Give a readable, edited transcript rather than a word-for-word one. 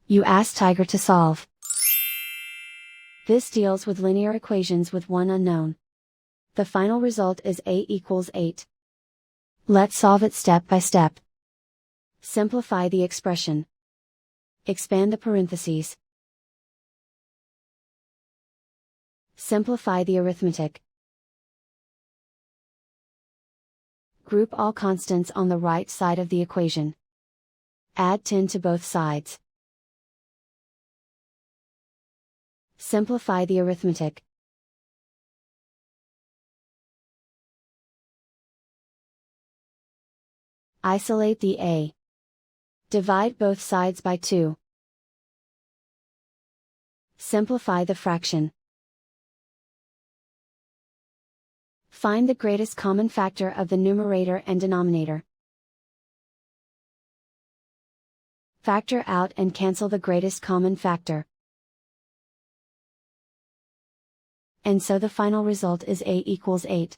You ask Tiger to solve. This deals with linear equations with one unknown. The final result is a equals 8. Let's solve it step by step. Simplify the expression. Expand the parentheses. Simplify the arithmetic. Group all constants on the right side of the equation. Add 10 to both sides. Simplify the arithmetic. Isolate the a. Divide both sides by 2. Simplify the fraction. Find the greatest common factor of the numerator and denominator. Factor out and cancel the greatest common factor. And so the final result is a equals 8.